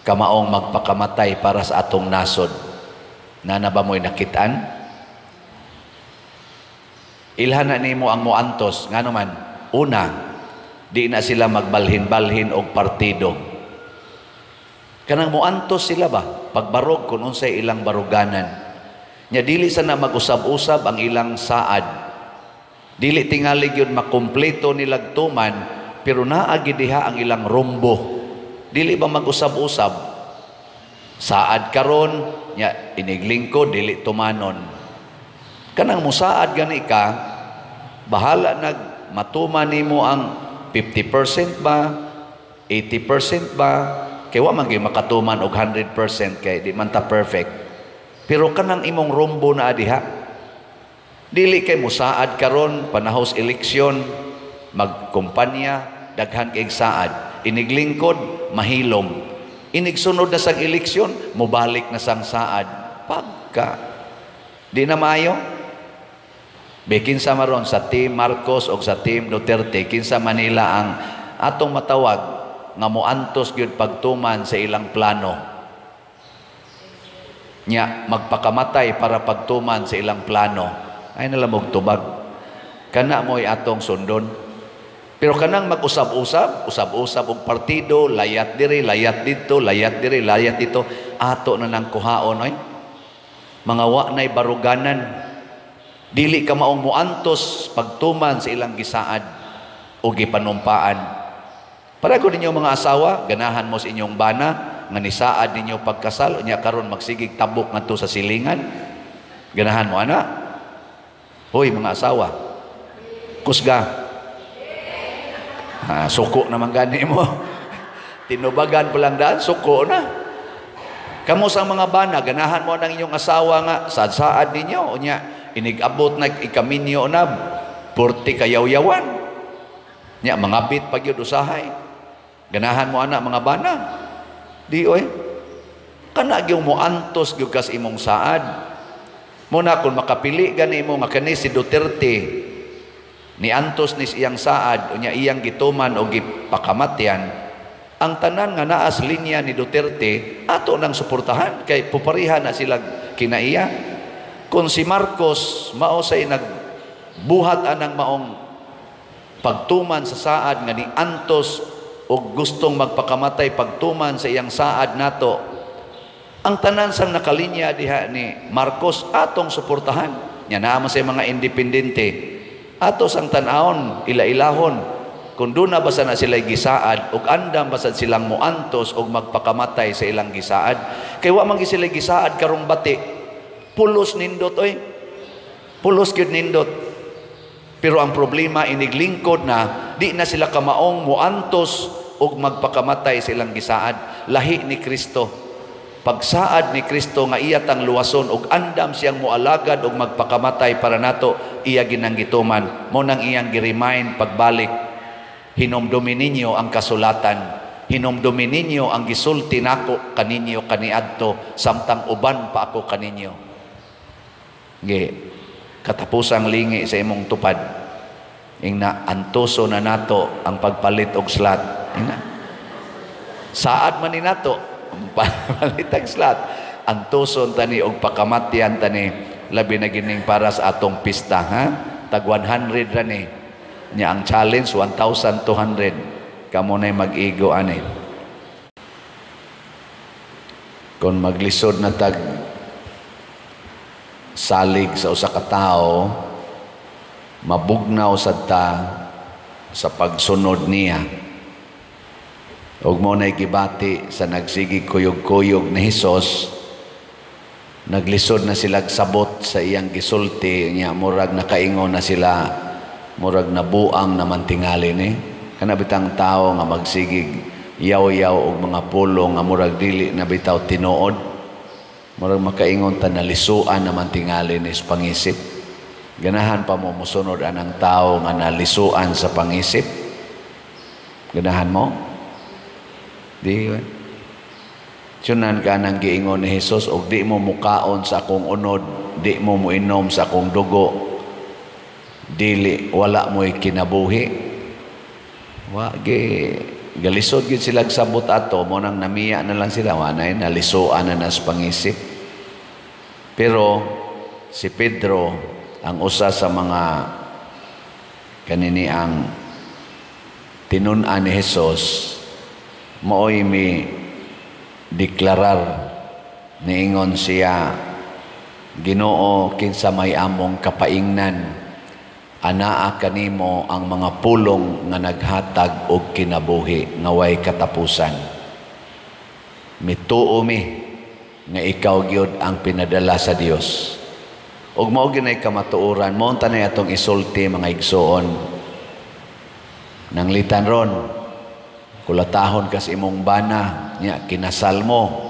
Speaker 1: kamaong magpakamatay para sa atong nasod. Nana ba mo'y nakitaan? Ilhan na nimo ang moantos, nga naman, una, di na sila magbalhin-balhin og partido. Kanang moantos sila ba? Pagbarog kung unsay ilang baruganan. Nya dili sana mag-usab-usab ang ilang saad. Dili tingali yun makumpleto nilag tuman, pero naagi diha ang ilang rumbo. Dili ba mag-usab-usab? Saad karon, nya iniglingkod, dili tumanon. Kanang musaad gani ka, bahala matuman nimo ang 50% ba, 80% ba, kay wa man gyud makatuman og 100% kay di man ta perfect. Pero kanang imong rumbo na adiha, dili kay musaad karon panahos eleksyon, magkumpanya, daghan kay saad, iniglingkod, mahilom. Inigsunod na sang eleksyon, mubalik na sang saad. Pagka di na maayo. Kinsa maron sa Team Marcos o sa Team Duterte, kinsa Manila ang atong matawag nga moantos gyud pagtuman sa ilang plano. Nya magpakamatay para pagtuman sa ilang plano. Ay nalamog tubag. Kana mo'y atong sundon. Pero kanang mag-usab-usab, usab-usab og partido, layat diri, layat dito, layat diri, layat dito, ato na nang kuhaon oy. Mga wa nay baruganan. Dili ka maong muantos pagtuman sa ilang gisaad o gipanumpaan. Para ko ninyo mga asawa, ganahan mo sa inyong bana, nga nisaad ninyo pagkasal, unya karon magsigig tabok ngadto sa silingan. Ganahan mo, ana? Hoy, mga asawa, kusga. Suko naman gani mo. Tinubagan pa lang daan, suko na. Kamo sa mga bana, ganahan mo ng inyong asawa nga, sa saad ninyo, unya, inigabot na ikaminyo na 40 kayaw-yawan. Nya mangabit pag yun usahay. Ganahan mo anak mga bana. Di oy. Kana gyud mo antos gyud kas imong saad. Muna kung makapili gani mo nga kani si Duterte ni antos ni iyang saad unya iyang gituman o gipakamatyan, ang tanan nga naas linya ni Duterte ato nang suportahan kay puparihan na sila kinaiya. Kung si Marcos mao say nagbuhat anang maong pagtuman sa saad nga ni antos o gustong magpakamatay pagtuman sa iyang saad nato, ang tanan sang nakalinya diha ni Marcos atong suportahan. Nya naman sa mga independente ato sang tan-aon ila-ilahon kung doon na basa na sila gisaad ug andam basa silang muantos og magpakamatay sa ilang gisaad. Kay wa man sila gisaad karong bati, pulos nindot oy, pulos gyud nindot. Pero ang problema iniglingkod na di na sila kamaong muantos og magpakamatay sa ilang gisaad. Lahi ni Kristo, pagsaad ni Kristo nga iya tang luwason ug andam siyang mualagad og magpakamatay para nato, iya ginanggituman mo nang iyang gi-remind pagbalik. Hinomdumin ninyo ang kasulatan, hinomdumin ninyo ang gisulti nako kaninyo kaniadto samtang uban pa ako kaninyo. Gi katapusang lingi sa imong tupad ingna antuso na nato ang pagpalit og slot. Ingna saad man ni nato palit og slot, antuson tani og pakamatyan tani labi na gining para sa atong pista ha. Tag 100 ra ni nya ang challenge 1,200 kamo nay mag-igo ani. Kung maglisod na tag salig sa usa ka tawo, mabugnaw sad ta sa pagsunod niya. Ug mo nay gibati sa nagsigi kuyog-kuyog ni Hesus, naglisod na sila sabot sa iyang gisulti niya, murag nakaingon na sila, murag nabuang naman tingali ni kana bitang tao nga magsigig yaw-yaw og mga pulong nga murag dili na bitaw tinuod, murag makaingon ta nalisuan naman tingali ni sa pangisip. Ganahan pa mo musunod anang tao nga nalisuan sa pangisip? Ganahan mo? Di ba? Sunan ka nang giingon ni Hesus, og di mo mukaon sa akong unod, di mo muinom sa akong dugo, dili wala mo'y kinabuhi. Galisod gid sila sabot ato, mo nang namiya na lang sila, wanay nalisuan na nas pangisip. Pero si Pedro, ang usa sa mga kanini ang tinun-an ni Hesus, mooy mi deklarar niingon siya, Ginoo, kinsa may among kapaingnan, anaa kanimo ang mga pulong nga naghatag og kinabuhi nga way katapusan. Mituo mi nga ikaw gyud ang pinadala sa Dios. Ug mao ginay kamatuoran mo tanay atong isulti mga igsoon. Nanglitan ron, kulatahon kas imong bana nya kinasal mo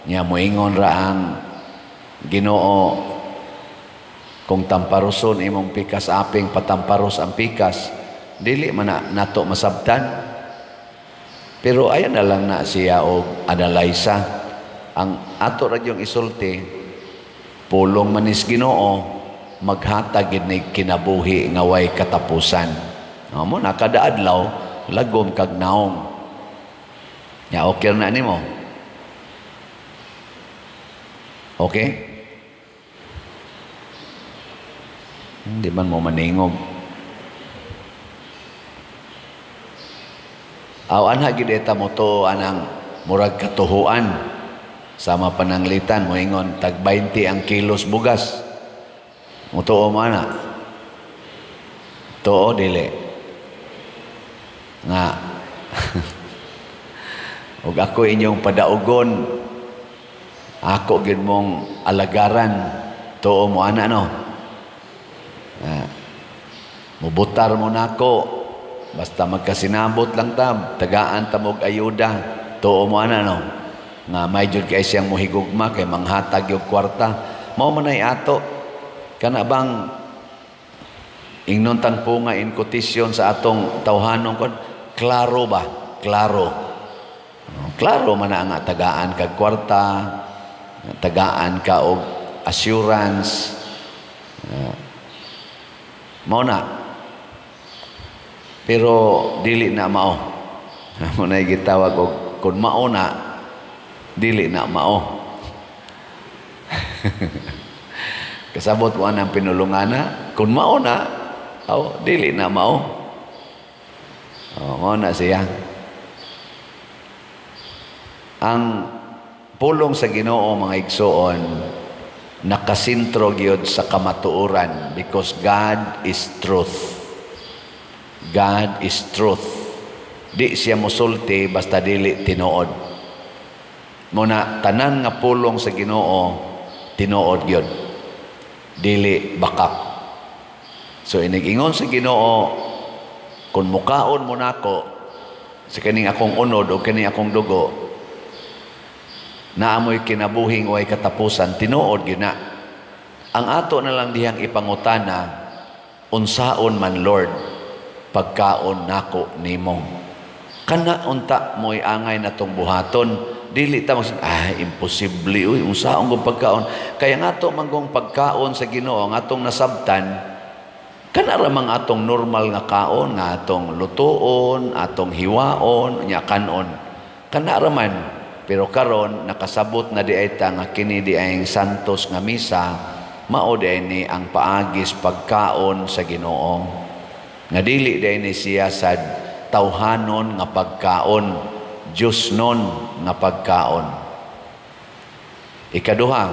Speaker 1: nya moingon ra ang Ginoo, kung tamparuson imong pikas aping patamparos ang pikas, dili man nato masabtan. Pero ayan na lang na siya og analysa. Ang ato ra yung isulti, pulong manis Ginoo, maghatag gid ni kinabuhi nga way katapusan. Amo na kada adlaw lagom kag naong. Ya okay na nimo. Okay? Hindi man mo maningog. Awan hagid eta mo to anang murag katuhuan sama pananglitan mo ingon tag 20 ang kilos bugas. Mo to mo ana. To dili. Nga. Ug ako inyong padaugon, ako gid mong alagaran, to mo ana no. Mubutar mo nako basta magkasinabot lang tam, tagaan ta mog ayuda, tuo mo ana no nga may jud kay siyang mohigugma kay manghatag yung kwarta. Mao man ay ato kana bang Ingnon tang punga in quotation sa atong tawhanon kon, klaro ba? Klaro. Klaro man na ang tagaan kag kwarta, tagaan ka og assurance. Mao na. Pero dili na mao. Mo na gitawag og kun mao na, dili na mao. Kasabot mo ang pinulungana, kun mao na, dili na mao. Mao na siya. Ang pulong sa Ginoo, mga igsoon, nakasintro gyud sa kamatuoran because God is truth. God is truth. Di siya musulti basta dili tinuod. Muna tanan nga pulong sa Ginoo tinuod gyud. Dili bakak. So inig-ingon sa Ginoo, kung mukaon mo nako sa kaning akong unod o kaning akong dugo, naamoy kinabuhing way katapusan, tinuod gyud na. Ang ato na lang dihang ipangutana, unsaon man Lord, pagkaon nako nimo. Kana unta mo'y angay natong buhaton, dili ta imposible uy, unsaon gong pagkaon. Kaya nga to manggong pagkaon sa Ginoo, nga atong nasabtan, kana ramang atong normal nga kaon, nga atong lutuon, atong hiwaon, nya kanon. Kana raman. Pero karon nakasabot na di ay ta nga kini di ay santos nga misa, mao di ay ni ang paagis pagkaon sa Ginoo. Nga dili di ay ni siya sad tawhanon nga pagkaon, Diyos non nga pagkaon. Ikaduha,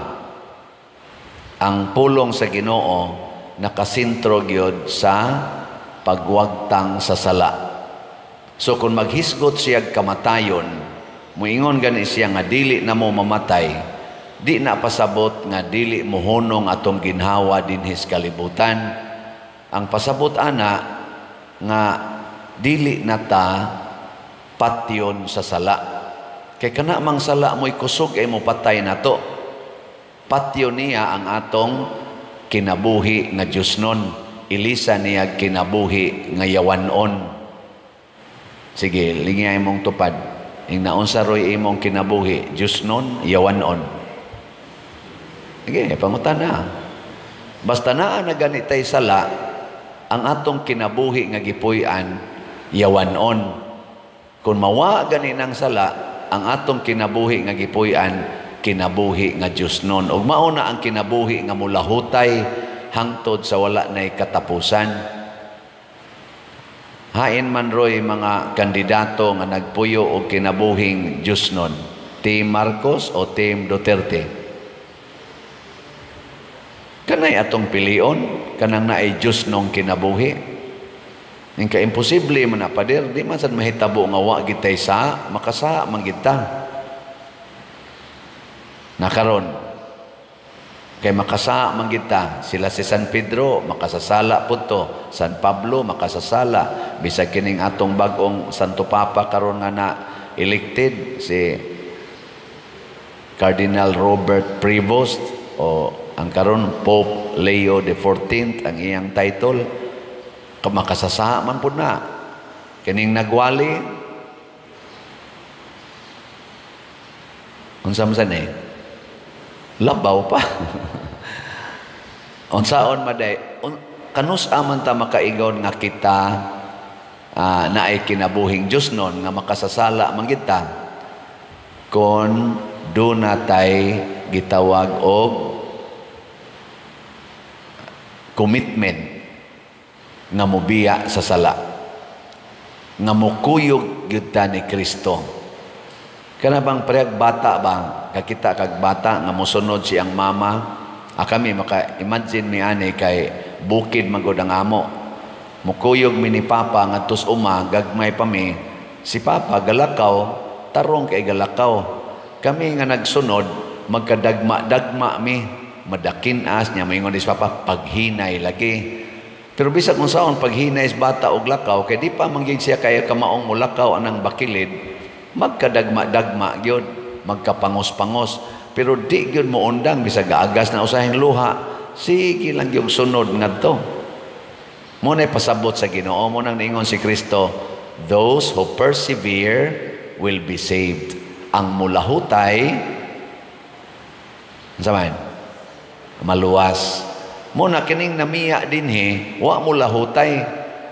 Speaker 1: ang pulong sa Ginoo nakasintro gyud sa pagwagtang sa sala. So kung maghisgot siya kamatayon, muingon gani siya nga dili na mo mamatay, di na pasabot nga dili mo hunong atong ginhawa dinhis kalibutan. Ang pasabot ana nga dili na ta patyon sa sala. Kay kana mang sala mo'y kusog ay mo patay na to. Patyo niya ang atong kinabuhi nga Diosnon. Ilisa niya kinabuhi nga yawanon. Sige, lingay mong tupad. Ing naunsa roy imong kinabuhi, Diosnon, yawanon. Sige, pangutan na. Basta naa na ganitay sala, ang atong kinabuhi nga gipuy-an, yawanon. Kung mawa gani ng sala, ang atong kinabuhi nga gipuy-an, kinabuhi nga Diosnon. Ug mao na ang kinabuhi nga mulahutay hangtod sa wala nay katapusan. Hain man roy mga kandidato nga nagpuyo og kinabuhing Diosnon, Team Marcos o Team Duterte. Kanay atong pilion, kanang naay Diosnong kinabuhi. Ning ka-imposible man na pader, di man sad mahitabo nga wa gitay sa makasa man kita. Nakaron kay makasa man kita, sila si San Pedro makasasala pud to, San Pablo makasasala, bisag kining atong bag-ong Santo Papa karon nga na elected si Cardinal Robert Prevost o ang karon Pope Leo XIV ang iyang title. Makasasa man po na. Kining nagwali. Unsam-san labaw pa. Unsaon maday. Kanus aman ta makaigon nga kita na ay kinabuhing Diyos nun nga makasasala man kita kon do natay gitawag og commitment nga mobiya sa sala, nga mukuyog gyud ta ni Kristo. Kana bang preg bata bang kakita kag bata nga mosunod siyang mama, kami maka-imagine mi ani kay bukid magod ang amo. Mukuyog mi ni Papa ngadtos uma, gagmay pa mi, si Papa galakaw, tarong kay galakaw. Kami nga nagsunod, magkadagma-dagma mi, madakin-as niya moingon ni Papa, paghinay lagi. Pero bisag kung saon paghinay is bata og lakaw, kay di pa manggig siya kaya kamaong mulakaw anang bakilid, magkadagma-dagma gyud, magkapangos-pangos. Pero di gyud mo undang bisag gaagas na usahing luha, sige lang gyud sunod ngadto. Muna'y pasabot sa Ginoo, mo nang niingon si Kristo, those who persevere will be saved. Ang mulahutay, saman, maluwas. Muna kining namiya din wa mulahutay.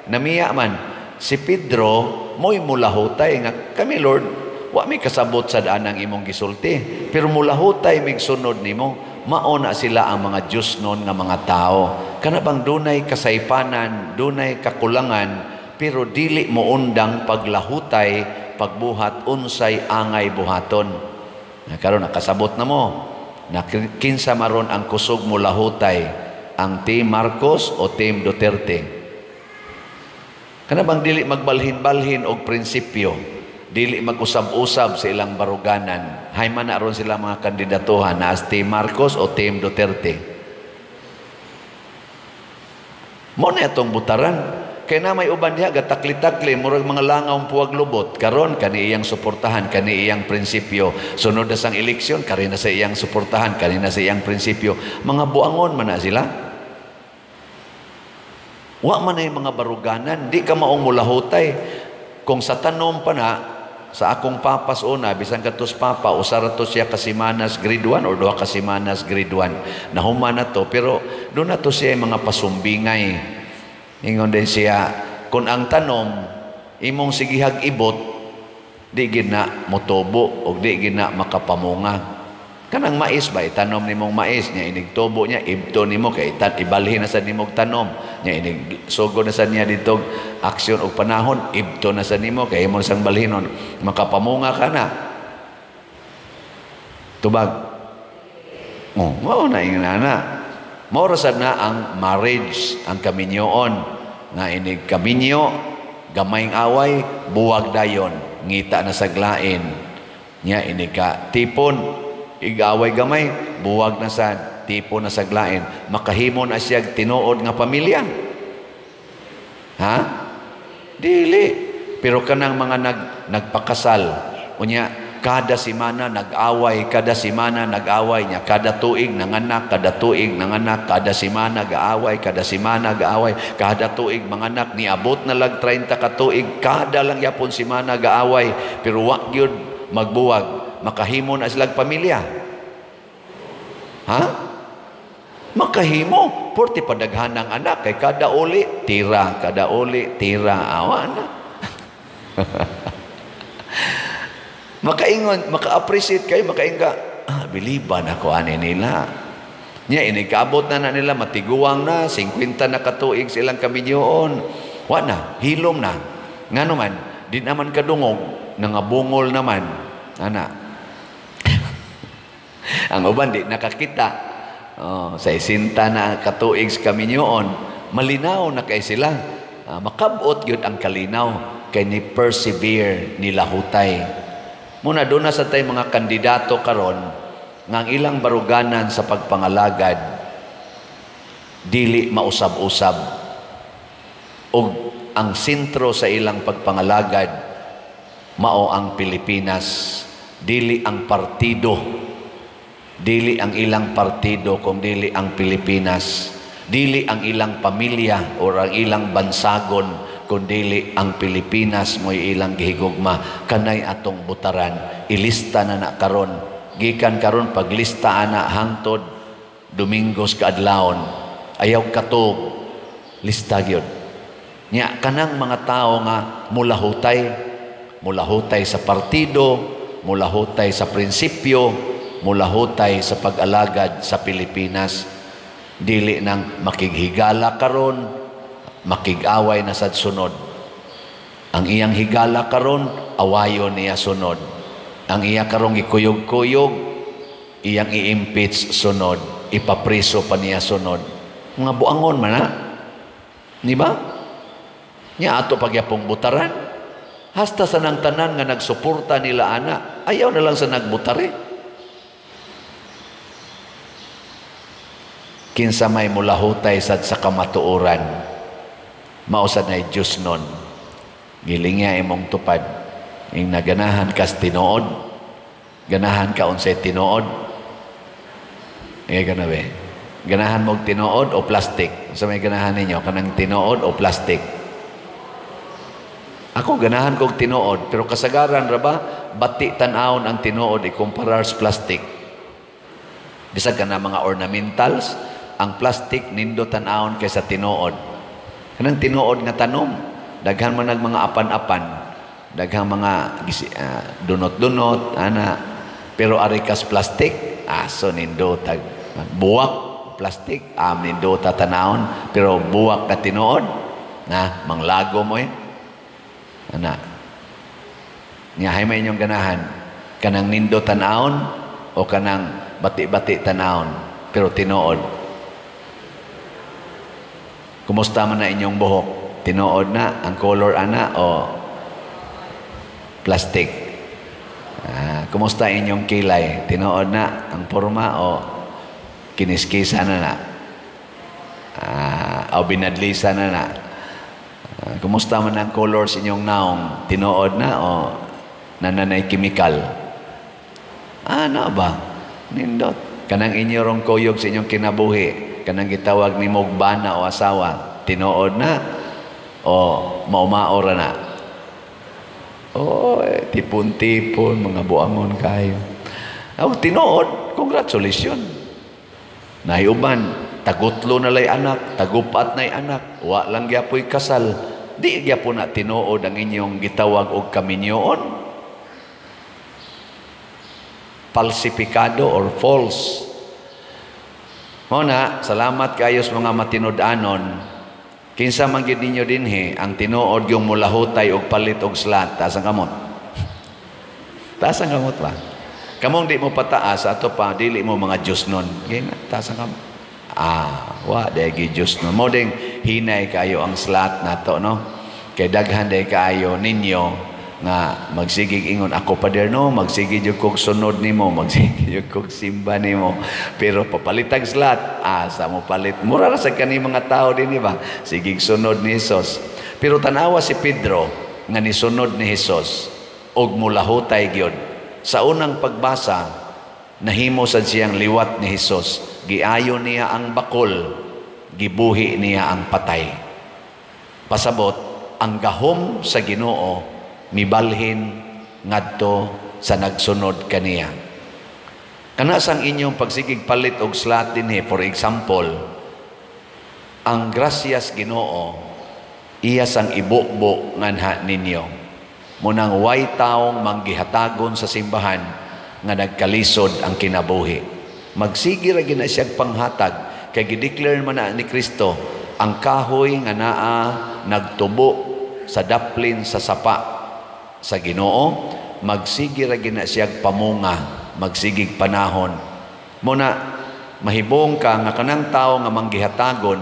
Speaker 1: Namiya man, si Pedro, mo'y mulahutay nga kami Lord, wa mi kasabot sa daan ang imong gisulti. Pero mulahutay mig sunod nimo, mauna sila ang mga Diyos noon nga mga tao. Kanabang dunay kasaypanan, dunay kakulangan, pero dili mo undang paglahutay, pagbuhat unsay angay buhaton. Karon nakasabot na mo. Kinsa maron ang kusog mo lahutay, ang Team Marcos o Team Duterte? Kanabang dili magbalhin-balhin og prinsipyo, dili mag-usab-usab sa ilang baruganan. Hay man na ron sila mga kandidatuhan na as Team Marcos o Team Duterte. Mo na itong butaran. Kaya na may uban niya, gatakli-takli, murag mga langaw puwag lubot. Karon, kani iyang suportahan, kani iyang prinsipyo. Sunod na sang eleksyon, kani na sa iyang suportahan, kani na sa iyang prinsipyo. Mga buangon man na sila. Wa man na yung mga baruganan, di ka maong mulahutay. Kung sa tanom pa na, sa akong papas una, bisan katos papa, usara to siya kasimanas grade 1 or 2 kasimanas grade 1. Nahuman na to, pero doon na to siya yung mga pasumbingay. Ingon din siya, kung ang tanom, imong sigihag ibot, di gina motobo, o di gina makapamunga. Kanang mais ba, itanom ni mong mais, niya inigtobo niya, ibto ni mo, kaya ibalhin na sa nimog tanom, niya inigsogo na sa niya dito, aksyon o panahon, ibto na sa nimo, kaya mo sang balhinon, makapamunga ka na. Tubag. Na ingana. Maurasad na ang marriage, ang kaminyoon, nga inig kaminyo, gamayng away, buwag dayon, ngita na saglain. Nya inig ka tipon, igaway gamay, buwag na sa tipon na saglain. Makahimo na siya tinuod nga pamilya. Ha? Dili. Pero kanang mga nagpakasal, unya, kada simana nag-away, kada simana nag-away niya, kada tuig nanganak, kada tuig nanganak, kada simana ga-away, kada simana ga-away, kada tuig manganak, niabot na lang 30 ka tuig, kada lang yapon simana ga-away, pero wa gyud magbuwag, makahimo na silang pamilya. Ha? Makahimo, porti padaghan ng anak, kay kada uli, tira, awan na. Makaingon, maka-appreciate kayo, makainga, biliban ako ani nila. Nya, inigabot na nila, matiguang na, 50 na katuig silang kaminyoon. Wa na, hilom na. Nga naman, di naman kadungog, nangabungol naman. Ana. Ang uban, di nakakita. Sa isinta na katuig sa kaminyoon, malinaw na kay sila. Makabot yun ang kalinaw, kay ni persevere nila hutay. Muna doon na sa tayo mga kandidato karon nga ang ilang baruganan sa pagpangalagad dili mausab-usab ug ang sentro sa ilang pagpangalagad mao ang Pilipinas, dili ang partido, dili ang ilang partido kung dili ang Pilipinas, dili ang ilang pamilya o ang ilang bansagon kundi ang Pilipinas mo'y ilang gihigugma. Kanay atong butaran, ilista na karon, gikan karon paglista na hangtod Domingos kaadlawon, ayaw katog lista gyud nya kanang mga tao nga mulahutay sa partido, mulahutay sa prinsipyo, mulahutay sa pag-alagad sa Pilipinas, dili nang makighigala karon, makig-away na sad sunod. Ang iyang higala karon, awayon niya sunod. Ang iya karong ikuyog-kuyog, iyang i-impeach sunod, ipapriso pa niya sunod. Mga buangon man na. Di ba? Nya ato pagyapong butaran. Hasta sa nang tanan nga nagsuporta nila ana, ayaw na lang sa nagbutare. Kinsa may mulahutay sad sa kamatuoran, mausad na Diyos nun. Gilingya imong tupad. Yung naganahan kas tinuod. Ganahan ka unsay tinuod. Nga ganawe. Ganahan mo tinuod o plastic? Sa may ganahan ninyo, kanang tinuod o plastic? Ako, ganahan kong tinuod. Pero kasagaran ra ba, bati tanawon ang tinuod, ikumparar sa plastic. Bisag ka na mga ornamentals, ang plastic, nindo tanawon kaysa tinuod. Kanang tinuod nga tanom, daghan man nag mga apan-apan, daghang mga dunot-dunot, ana. Pero arikas plastic, so nindo tag buwak, plastic, nindo tatanawon, pero buwak na tinuod, na manglago mo ana. Niyahay may inyong ganahan, kanang nindo tanawon o kanang bati-bati tanawon, pero tinuod. Kumusta man na inyong buhok? Tinuod na, ang color ana o plastic? Kumusta inyong kilay? Tinuod na, ang forma o kiniskisa na o binadlisa na. Kumusta man ang color sa inyong naong? Tinuod na o nananay chemical? Na ba? Nindot. Kanang inyong kuyog sa inyong kinabuhi, kanang gitawag ni mogbana o asawa, tinuod na o maumaora na? Tipon-tipon, mga buangon kayo. Tinuod, congratulations. Nahiuban, tagutlo na lay anak, tagupat na'y anak, wa lang gyapoy kasal. Di gyapon na tinuod ang inyong gitawag og kaminyoon. Falsifikado or false. Muna, salamat kayo sa mga matinud-anon. Kinsa man gyud ninyo dinhi ang tinuod yung mulahutay og palit og slat, taas ang kamot. Taas ang kamot ba? Kamong di mo pataas, ato pa dili mo mga Diyos nun. Taas ang kamot. Wa dagi Diyos nun. Mo ding hinay kayo ang slat nato, no? Kay daghan day kayo ninyo nga magsigig ingon ako pa der, no, magsigig yung kog sunod nimo, magsigig yung kog simba nimo, pero papalitag slat, sa mo palit mura ra sa kani mga tao din, ba, sigig sunod ni Hesus. Pero tanawa si Pedro nga nisunod ni Hesus og mulahutay gyud. Sa unang pagbasa nahimo sad siyang liwat ni Hesus, giayo niya ang bakol, gibuhi niya ang patay. Pasabot ang gahom sa Ginoo mibalhin ngadto sa nagsunod kaniya. Kana sang inyong pagsigig palit og slat dinhi, for example, ang grasyas Ginoo iya sang ibukbo nganha ninyo. Munang way taong manggihatagon sa simbahan nga nagkalisod ang kinabuhi. Magsigi ra gina siya panghatag kay gideclare man na ni Kristo ang kahoy nga naa nagtubo sa daplin sa sapa sa Ginoo, magsigi ra gina siyag pamunga, magsigig panahon. Muna mahibong ka nga kanang tawo nga manggihatagon,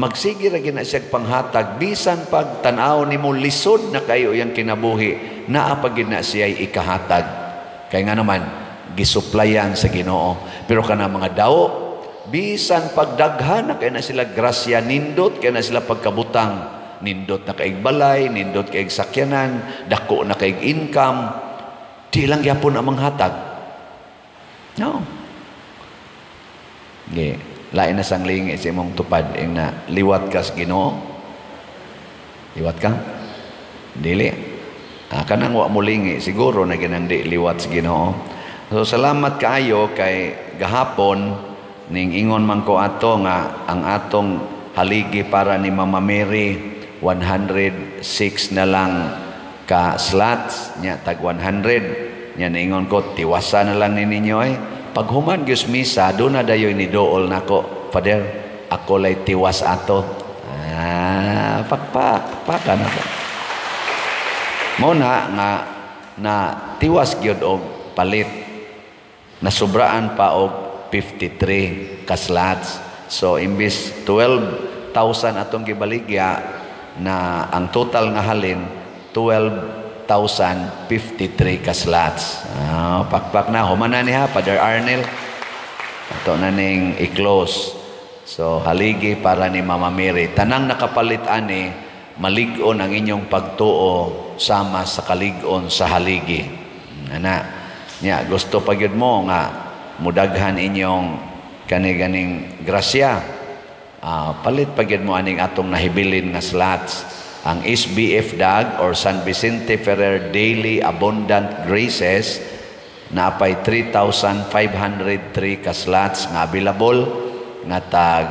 Speaker 1: magsigi ra gina siyag panghatag bisan pag tan-aw nimo lisod na kayo yang kinabuhi, naa pa gid na siya ikahatag. Kay nga naman gisuplayan sa Ginoo. Pero kana mga dawo, bisan pagdaghan na kay na sila grasya, nindot kay na sila pagkabutang, nindot na kaig balay, nindot kaig sakyanan, dako na kaig income, di lang yapon ang manghatag. No. Lain na sang lingi sa imong tupad, na liwat ka sa Ginoo. Liwat ka? Dili. Kanang wa mo lingi, siguro na ginang di liwat sa Ginoo. So salamat kaayo kay gahapon, ning ingon man ko ato nga ang atong haligi para ni Mama Mary, 106 na lang ka slots nya, tag 100 nya. Naingon ko tiwasa na lang ni ninyo pag human gyud misa do na dayoy ni dool nako, Father, ako lay tiwas ato. Pakpakan na ko mo na tiwas gyud og palit, nasubraan pa og 53 ka slots. So imbis 12,000 atong gibaligya, na ang total nga halin 12,053 ka slots. Pakpak na human na niya Father Arnel, ato na ning i-close. So haligi para ni Mama Mary, tanang nakapalit ani malig-on ang inyong pagtuo sama sa kalig-on sa haligi. Ana nya gusto pa gyud mo nga mudaghan inyong ganing grasya. Palit pagyud mo aning atong nahibilin nga slots. Ang SBF DAG or San Vicente Ferrer Daily Abundant Graces naapay 3,503 ka slots nga available nga tag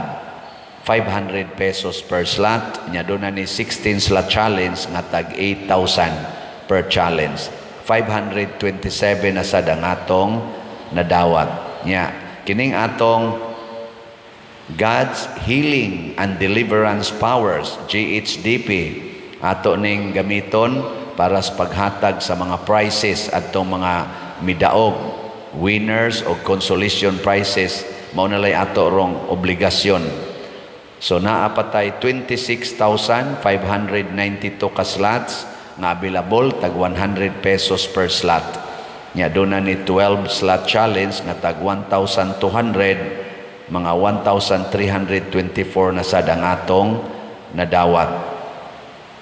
Speaker 1: 500 pesos per slot. Nya doon na ni 16 slot challenge nga tag 8,000 per challenge. 527 na sad ang atong nadawat. Nya kining atong God's Healing and Deliverance Powers, GHDP, ato ning gamiton para sa paghatag sa mga prizes at itong mga midaog, winners o consolation prizes, mao na lay ato rong obligasyon. So naapatay 26,592 ka slots nga available, tag 100 pesos per slot. Nya doon na ni 12 slot challenge nga tag 1,200, mga 1,324 na sad ang atong nadawat.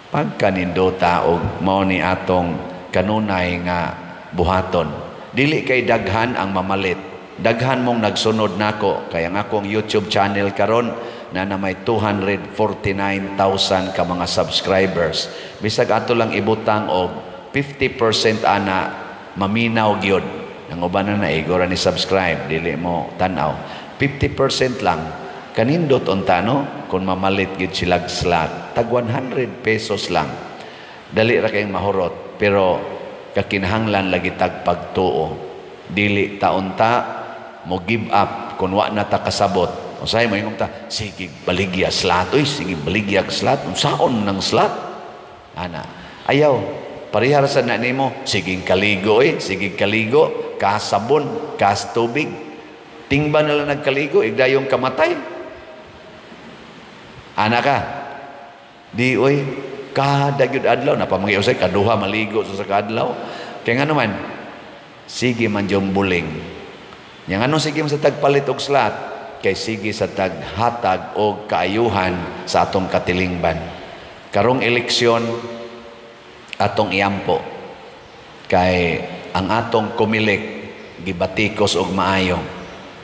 Speaker 1: Pagkanindota og mao ni atong kanunay nga buhaton. Dili kay daghan ang mamalit. Daghan mong nagsunod nako kay ang akong YouTube channel karon na may 249,000 ka mga subscribers. Bisag ato lang ibutang og 50% ana maminaw gyud. Ang uban na igora ni subscribe, dili mo tan-aw. 50% lang kanindot unta no kung mamalit gid sila slot tag 100 pesos lang. Dali ra kayong mahurot pero kakinahanglan lagi tag pagtuo. Dili ta unta mo give up kung wa na ta kasabot. Usahay mo ingong ta, sige baligya slot, oy sige baligya slot, unsaon nang slot? Ana, ayaw parihar sa na nimo, sige kaligo sige kaligo, kasabon, kas tubig. Tingba na lang nagkaligo, igdayong kamatay. Anak ka, di oy, kada gyud adlaw, napamangyausay, kaduha maligo sa kadlaw. Kaya nga naman, sige man yung buling. Yang ano sige sa tagpalit og slot, kay sige sa taghatag o kaayuhan sa atong katilingban. Karong eleksyon, atong iyampo, kay ang atong kumilik, gibatikos og maayo.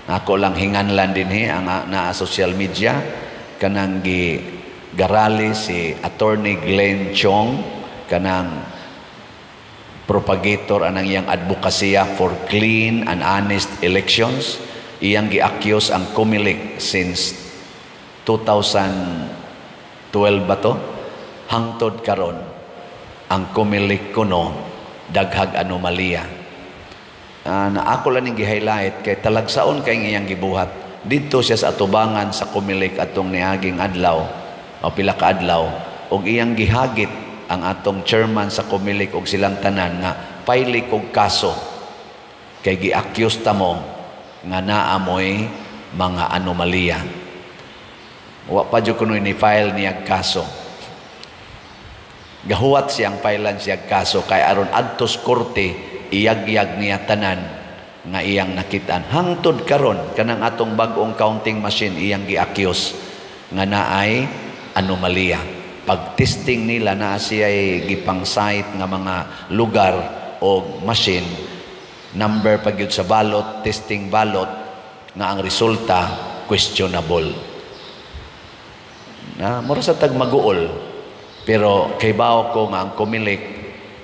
Speaker 1: Ako lang hinganlan din ang na social media kanang garali si Attorney Glenn Chong kanang propagator anang iyang advokasya for clean and honest elections. Iyang gi-accuse ang Comelec since 2012 ba to hangtod karon ang Comelec kuno daghag anomalya. Na ako lang yung gi-highlight kay talagsaon kay iyang gibuhat dito siya sa atubangan sa Comelec atong niaging adlaw o pila ka adlaw og iyang gihagit ang atong chairman sa Comelec og silang tanan nga paili kog kaso kay gi-accuse ta mo nga naamoy mga anomalya. Wa pa jud kuno ni file niya kaso. Gahuwat siyang filean siya kaso kay aron adtos korte iyag-iyag niya tanan nga iyang nakitaan. Hangtod karon kanang atong bag-ong counting machine iyang gi-accuse nga naay anomalya. Pag-testing nila na siya'y gipang-site nga mga lugar o machine, number pag yun sa balot, testing balot, nga ang resulta questionable. Mura sa tag-maguol, pero kay bao ko nga ang Comelec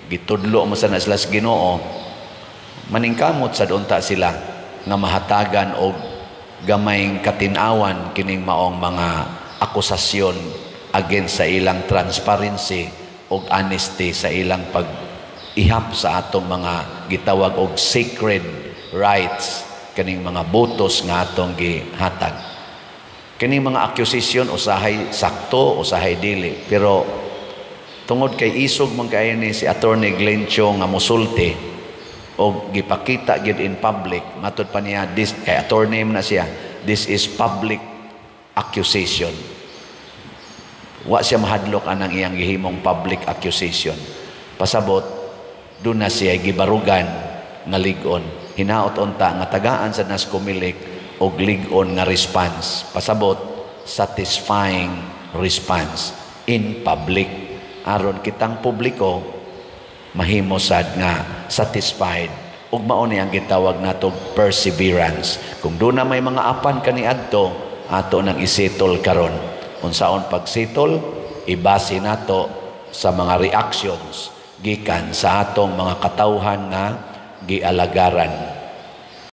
Speaker 1: gitudlo mo sa naslas Ginoo, maningkamot sa unta sila nga mahatagan og gamayng katinawan kining maong mga akusasyon against sa ilang transparency og honesty sa ilang pag-ihap sa atong mga gitawag og sacred rights kining mga botos nga atong gihatag. Kining mga accusation usahay sakto, usahay dili, pero tungod kay isog man kay ni si Attorney Glenn Chong nga musulti o gipakita gid in public, matud pa niya this kay attorney na siya, this is public accusation. Wa siya mahadlok anang iyang gihimong public accusation. Pasabot doon na siya gibarugan nga lig-on. Hinaot unta nga tagaan sa nas Comelec og lig-on nga response. Pasabot satisfying response in public. Aron kitang publiko mahimo sad nga satisfied ug mao ni ang gitawag natog perseverance. Kung doon na may mga apan kaniadto, ato nang isitol karon. Unsaon pagsitol, ibase nato sa mga reactions gikan sa atong mga katawhan na gialagaran